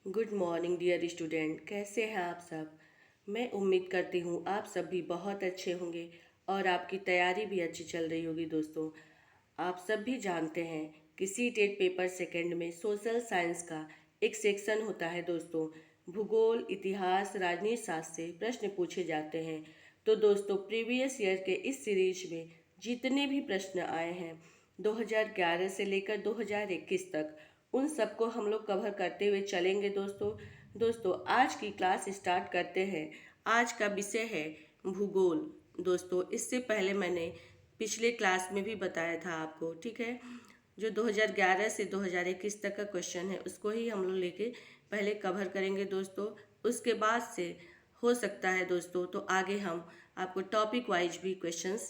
Good morning dear student, कैसे हैं आप सब। मैं उम्मीद करती हूँ आप सब भी बहुत अच्छे होंगे और आपकी तैयारी भी अच्छी चल रही होगी। दोस्तों, आप सब भी जानते हैं कि सीटेट पेपर सेकंड में सोशल साइंस का एक सेक्शन होता है। दोस्तों, भूगोल, इतिहास, राजनीति शास्त्र से प्रश्न पूछे जाते हैं। तो दोस्तों, प्रीवियस ईयर के इस सीरीज में जितने भी प्रश्न आए हैं 2011 से लेकर 2021 तक, उन सबको हम लोग कवर करते हुए चलेंगे। दोस्तों आज की क्लास स्टार्ट करते हैं। आज का विषय है भूगोल। दोस्तों, इससे पहले मैंने पिछले क्लास में भी बताया था आपको, ठीक है। जो 2011 से 2021 तक का क्वेश्चन है उसको ही हम लोग लेके पहले कवर करेंगे। दोस्तों, उसके बाद से हो सकता है दोस्तों तो आगे हम आपको टॉपिक वाइज भी क्वेश्चंस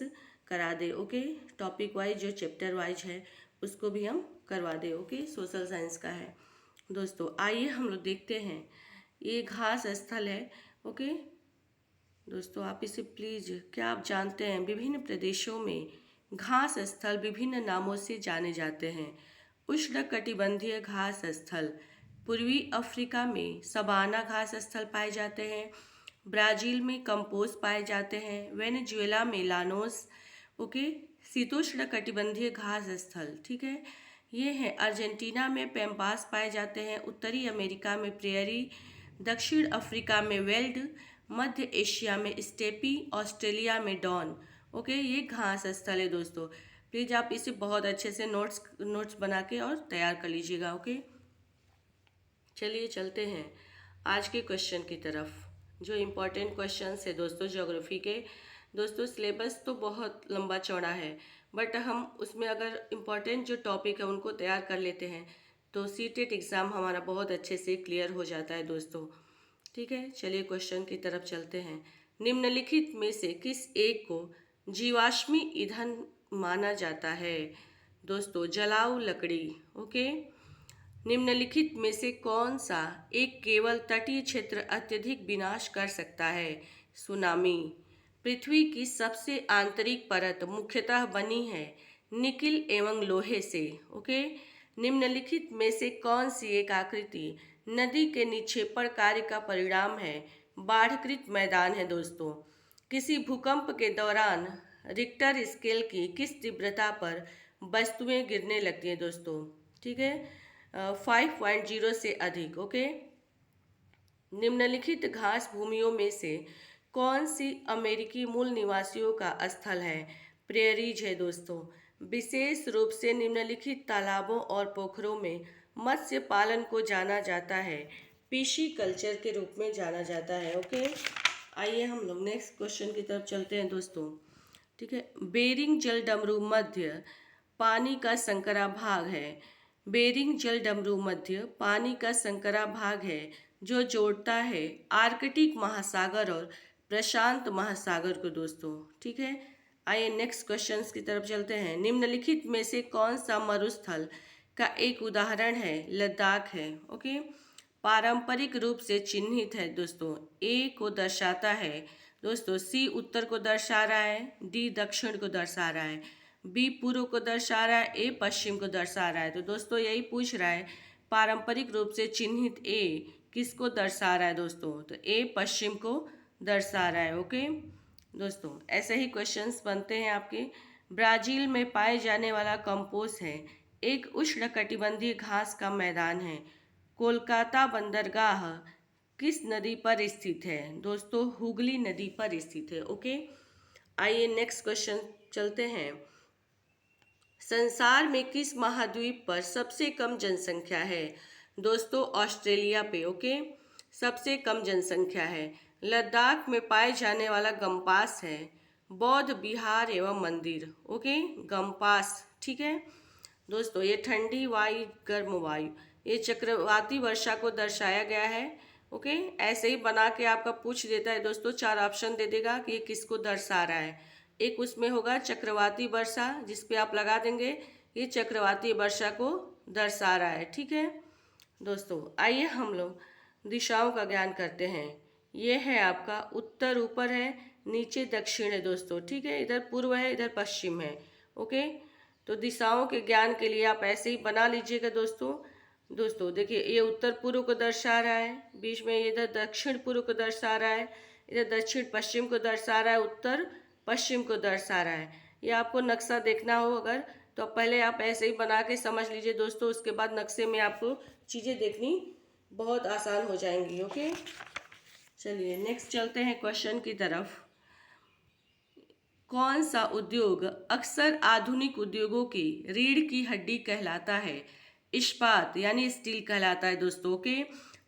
करा दे। ओके, टॉपिक वाइज जो चैप्टर वाइज है उसको भी हम करवा दे। ओके, सोशल साइंस का है। दोस्तों आइए हम लोग देखते हैं, ये घास स्थल है। ओके दोस्तों, आप इसे प्लीज, क्या आप जानते हैं विभिन्न प्रदेशों में घास स्थल विभिन्न नामों से जाने जाते हैं। उष्णकटिबंधीय घास स्थल पूर्वी अफ्रीका में सबाना घास स्थल पाए जाते हैं। ब्राजील में कंपोज पाए जाते हैं। वेनेजुएला में लानोस। ओके, शीतोष्ण कटिबंधीय घास स्थल, ठीक है। ये है अर्जेंटीना में पैम्पास पाए जाते हैं। उत्तरी अमेरिका में प्रेयरी, दक्षिण अफ्रीका में वेल्ड, मध्य एशिया में स्टेपी, ऑस्ट्रेलिया में डॉन। ओके, ये घास स्थल है। दोस्तों प्लीज़ आप इसे बहुत अच्छे से नोट्स बना के और तैयार कर लीजिएगा। ओके, चलिए चलते हैं आज के क्वेश्चन की तरफ। जो इम्पोर्टेंट क्वेश्चन है दोस्तों ज्योग्राफी के। दोस्तों सिलेबस तो बहुत लंबा चौड़ा है, बट हम उसमें अगर इम्पोर्टेंट जो टॉपिक है उनको तैयार कर लेते हैं तो सीटेट एग्ज़ाम हमारा बहुत अच्छे से क्लियर हो जाता है। दोस्तों ठीक है, चलिए क्वेश्चन की तरफ चलते हैं। निम्नलिखित में से किस एक को जीवाश्मी ईंधन माना जाता है। दोस्तों, जलाऊ लकड़ी। ओके, निम्नलिखित में से कौन सा एक केवल तटीय क्षेत्र अत्यधिक विनाश कर सकता है। सुनामी। पृथ्वी की सबसे आंतरिक परत मुख्यतः बनी है निकिल एवं लोहे से। ओके, निम्नलिखित में से कौन सी एक आकृति नदी के निक्षेपण कार्य का परिणाम है। बाढ़कृत मैदान है। दोस्तों, किसी भूकंप के दौरान रिक्टर स्केल की किस तीव्रता पर वस्तुएं गिरने लगती हैं। दोस्तों ठीक है, 5.0 से अधिक। ओके, निम्नलिखित घास भूमियों में से कौन सी अमेरिकी मूल निवासियों का स्थल है। प्रेरीज है। दोस्तों, विशेष रूप से निम्नलिखित तालाबों और पोखरों में मत्स्य पालन को जाना जाता है पीशी कल्चर के रूप में जाना जाता है। ओके, आइए हम लोग नेक्स्ट क्वेश्चन की तरफ चलते हैं। दोस्तों ठीक है, बेरिंग जल डमरू मध्य पानी का संकरा भाग है। बेरिंग जल डमरू मध्य पानी का संकरा भाग है जो जोड़ता है आर्कटिक महासागर और प्रशांत महासागर को। दोस्तों ठीक है, आइए नेक्स्ट क्वेश्चंस की तरफ चलते हैं। निम्नलिखित में से कौन सा मरुस्थल का एक उदाहरण है। लद्दाख है। ओके, पारंपरिक रूप से चिन्हित है। दोस्तों, ए को दर्शाता है। दोस्तों, सी उत्तर को दर्शा रहा है, डी दक्षिण को दर्शा रहा है, बी पूर्व को दर्शा रहा है, ए पश्चिम को दर्शा रहा है। तो दोस्तों यही पूछ रहा है पारंपरिक रूप से चिन्हित ए किसको दर्शा रहा है। दोस्तों तो ए पश्चिम को दर्शा रहा है। ओके दोस्तों, ऐसे ही क्वेश्चंस बनते हैं आपके। ब्राज़ील में पाए जाने वाला कंपोज है एक उष्णकटिबंधीय घास का मैदान है। कोलकाता बंदरगाह किस नदी पर स्थित है। दोस्तों, हुगली नदी पर स्थित है। ओके, आइए नेक्स्ट क्वेश्चन चलते हैं। संसार में किस महाद्वीप पर सबसे कम जनसंख्या है। दोस्तों, ऑस्ट्रेलिया पे। ओके, सबसे कम जनसंख्या है। लद्दाख में पाए जाने वाला गम्पास है बौद्ध विहार एवं मंदिर। ओके, गम्पास, ठीक है। दोस्तों, ये ठंडी वायु, गर्म वायु, ये चक्रवाती वर्षा को दर्शाया गया है। ओके, ऐसे ही बना के आपका पूछ देता है। दोस्तों, 4 ऑप्शन दे देगा कि ये किसको दर्शा रहा है। एक उसमें होगा चक्रवाती वर्षा, जिस पे आप लगा देंगे ये चक्रवाती वर्षा को दर्शा रहा है। ठीक है दोस्तों, आइए हम लोग दिशाओं का ज्ञान करते हैं। ये है आपका उत्तर ऊपर है, नीचे दक्षिण है। दोस्तों ठीक है, इधर पूर्व है, इधर पश्चिम है। ओके, तो दिशाओं के ज्ञान के लिए आप ऐसे ही बना लीजिएगा। दोस्तों, दोस्तों देखिए, ये उत्तर पूर्व को दर्शा रहा है, बीच में इधर दक्षिण पूर्व को दर्शा रहा है, इधर दक्षिण पश्चिम को दर्शा रहा है, उत्तर पश्चिम को दर्शा रहा है। ये आपको नक्शा देखना हो अगर, तो पहले आप ऐसे ही बना के समझ लीजिए दोस्तों, उसके बाद नक्शे में आपको चीज़ें देखनी बहुत आसान हो जाएंगी। ओके, चलिए नेक्स्ट चलते हैं क्वेश्चन की तरफ। कौन सा उद्योग अक्सर आधुनिक उद्योगों की रीढ़ की हड्डी कहलाता है? इस्पात यानी स्टील कहलाता है दोस्तों के।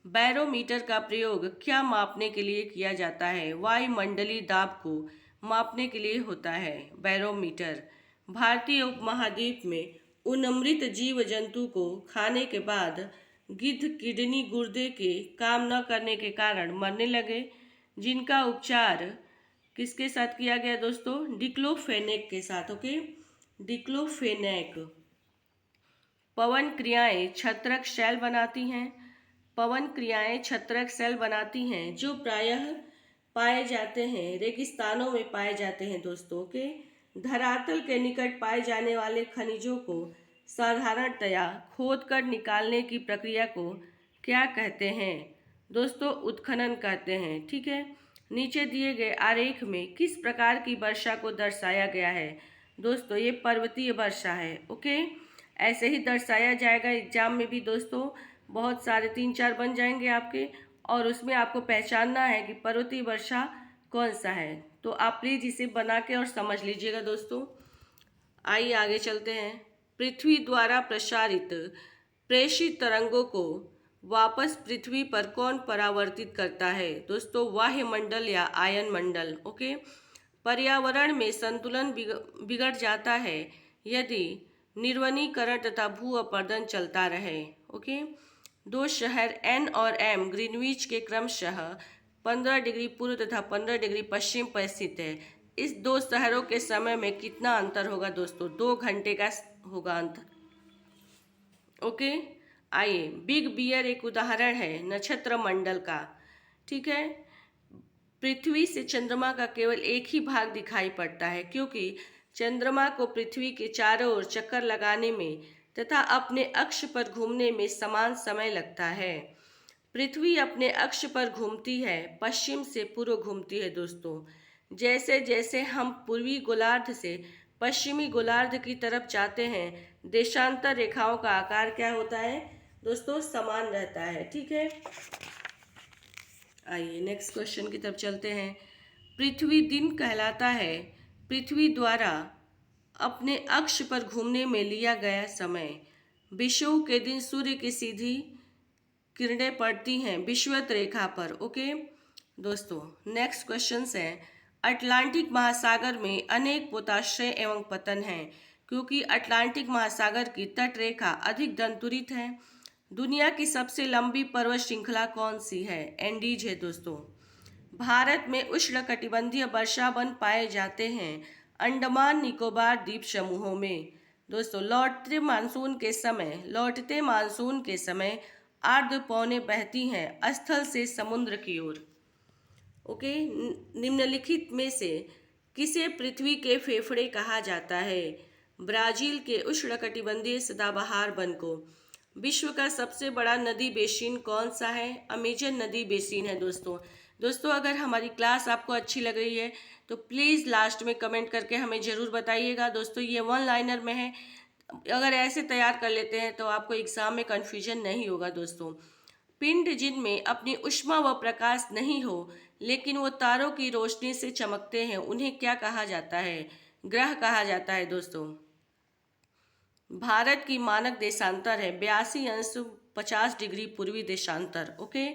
बैरोमीटर का प्रयोग क्या मापने के लिए किया जाता है? वायुमंडलीय दाब को मापने के लिए होता है बैरोमीटर। भारतीय उपमहाद्वीप में उन्मृत जीव जंतु को खाने के बाद गिद्ध किडनी गुर्दे के काम न करने के कारण मरने लगे, जिनका उपचार किसके साथ किया गया दोस्तों? डिक्लोफेनेक के साथ। Okay, diclofenac. पवन क्रियाएं छत्रक सेल बनाती हैं। पवन क्रियाएं छत्रक सेल बनाती हैं जो प्रायः पाए जाते हैं रेगिस्तानों में पाए जाते हैं दोस्तों के। धरातल के निकट पाए जाने वाले खनिजों को साधारणतया खोदकर निकालने की प्रक्रिया को क्या कहते हैं दोस्तों? उत्खनन कहते हैं। ठीक है, नीचे दिए गए आरेख में किस प्रकार की वर्षा को दर्शाया गया है दोस्तों? ये पर्वतीय वर्षा है। ओके, ऐसे ही दर्शाया जाएगा एग्जाम में भी दोस्तों, बहुत सारे 3-4 बन जाएंगे आपके, और उसमें आपको पहचानना है कि पर्वतीय वर्षा कौन सा है। तो आप प्लीज़ इसे बना के और समझ लीजिएगा दोस्तों। आइए आगे चलते हैं। पृथ्वी द्वारा प्रसारित प्रेषित तरंगों को वापस पृथ्वी पर कौन परावर्तित करता है दोस्तों? वायुमंडल या आयन मंडल। ओके, पर्यावरण में संतुलन बिगड़ जाता है यदि निर्वनीकरण तथा भू अपरदन चलता रहे। ओके, दो शहर एन और एम ग्रीनविच के क्रमशः 15 डिग्री पूर्व तथा 15 डिग्री पश्चिम पर स्थित है। इस दो शहरों के समय में कितना अंतर होगा दोस्तों? 2 घंटे का होगा अंतर। ओके, आइए, बिग बियर एक उदाहरण है नक्षत्र मंडल का। ठीक है, पृथ्वी से चंद्रमा का केवल एक ही भाग दिखाई पड़ता है क्योंकि चंद्रमा को पृथ्वी के चारों ओर चक्कर लगाने में तथा अपने अक्ष पर घूमने में समान समय लगता है। पृथ्वी अपने अक्ष पर घूमती है, पश्चिम से पूर्व घूमती है दोस्तों। जैसे जैसे हम पूर्वी गोलार्ध से पश्चिमी गोलार्ध की तरफ जाते हैं, देशांतर रेखाओं का आकार क्या होता है दोस्तों? समान रहता है। ठीक है, आइए नेक्स्ट क्वेश्चन की तरफ चलते हैं। पृथ्वी दिन कहलाता है पृथ्वी द्वारा अपने अक्ष पर घूमने में लिया गया समय। विषुव के दिन सूर्य की सीधी किरणें पड़ती हैं विषुवत रेखा पर। ओके दोस्तों, नेक्स्ट क्वेश्चन है। अटलांटिक महासागर में अनेक पोताश्रय एवं पतन हैं क्योंकि अटलांटिक महासागर की तट रेखा अधिक दंतुरित है। दुनिया की सबसे लंबी पर्वत श्रृंखला कौन सी है? एंडीज है दोस्तों। भारत में उष्णकटिबंधीय वर्षा वन पाए जाते हैं अंडमान निकोबार द्वीप समूहों में दोस्तों। लौटते मानसून के समय आर्द्र पवनें बहती हैं स्थल से समुद्र की ओर। ओके, निम्नलिखित में से किसे पृथ्वी के फेफड़े कहा जाता है? ब्राजील के उष्णकटिबंधीय सदाबहार वन को। विश्व का सबसे बड़ा नदी बेसिन कौन सा है? अमेजन नदी बेसिन है दोस्तों। अगर हमारी क्लास आपको अच्छी लग रही है तो प्लीज़ लास्ट में कमेंट करके हमें ज़रूर बताइएगा दोस्तों। ये 1 लाइनर में है, अगर ऐसे तैयार कर लेते हैं तो आपको एग्ज़ाम में कन्फ्यूजन नहीं होगा दोस्तों। पिंड जिनमें अपनी ऊष्मा व प्रकाश नहीं हो लेकिन वो तारों की रोशनी से चमकते हैं, उन्हें क्या कहा जाता है? ग्रह कहा जाता है दोस्तों। भारत की मानक देशांतर है 82° 50' पूर्वी देशांतर। ओके,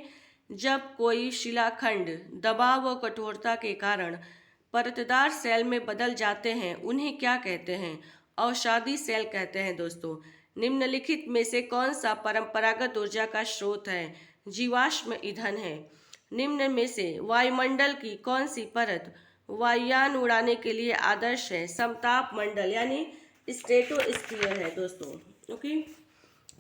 जब कोई शिलाखंड दबाव व कठोरता के कारण परतदार सेल में बदल जाते हैं उन्हें क्या कहते हैं? अवसादी सेल कहते हैं दोस्तों। निम्नलिखित में से कौन सा परंपरागत ऊर्जा का स्रोत है? जीवाश्म ईंधन है। निम्न में से वायुमंडल की कौन सी परत वायुयान उड़ाने के लिए आदर्श है? समताप मंडल यानी स्ट्रेटोस्फीयर है दोस्तों। ओके,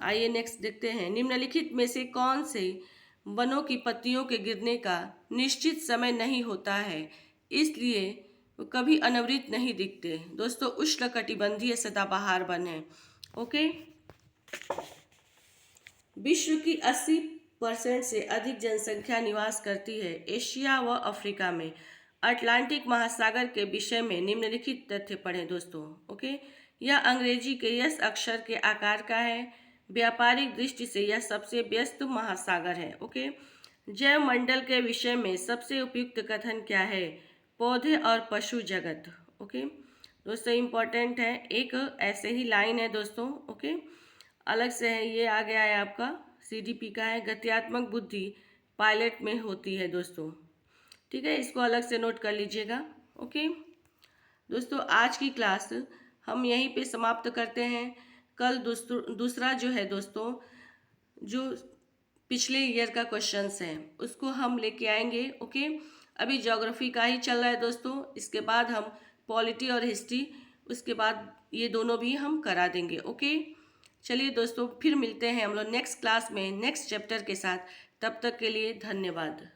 आइए नेक्स्ट देखते हैं। निम्नलिखित में से कौन से वनों की पत्तियों के गिरने का निश्चित समय नहीं होता है, इसलिए वो कभी अनावृत नहीं दिखते दोस्तों? उष्णकटिबंधीय सदाबहार वन है। ओके, विश्व की 80% से अधिक जनसंख्या निवास करती है एशिया व अफ्रीका में। अटलांटिक महासागर के विषय में निम्नलिखित तथ्य पढ़ें दोस्तों। ओके, यह अंग्रेजी के यस अक्षर के आकार का है। व्यापारिक दृष्टि से यह सबसे व्यस्त महासागर है। ओके, जैव मंडल के विषय में सबसे उपयुक्त कथन क्या है? पौधे और पशु जगत। ओके दोस्तों, इम्पोर्टेंट है, एक ऐसे ही लाइन है दोस्तों। ओके, अलग से है, ये आ गया है आपका CDP का है। गत्यात्मक बुद्धि पायलट में होती है दोस्तों। ठीक है, इसको अलग से नोट कर लीजिएगा। ओके दोस्तों, आज की क्लास हम यहीं पे समाप्त करते हैं। कल दूसरा जो है दोस्तों, जो पिछले ईयर का क्वेश्चंस है उसको हम लेके आएंगे। ओके, अभी ज्योग्राफी का ही चल रहा है दोस्तों, इसके बाद हम पॉलिटी और हिस्ट्री, उसके बाद ये दोनों भी हम करा देंगे। ओके, चलिए दोस्तों, फिर मिलते हैं हम लोग नेक्स्ट क्लास में नेक्स्ट चैप्टर के साथ। तब तक के लिए धन्यवाद।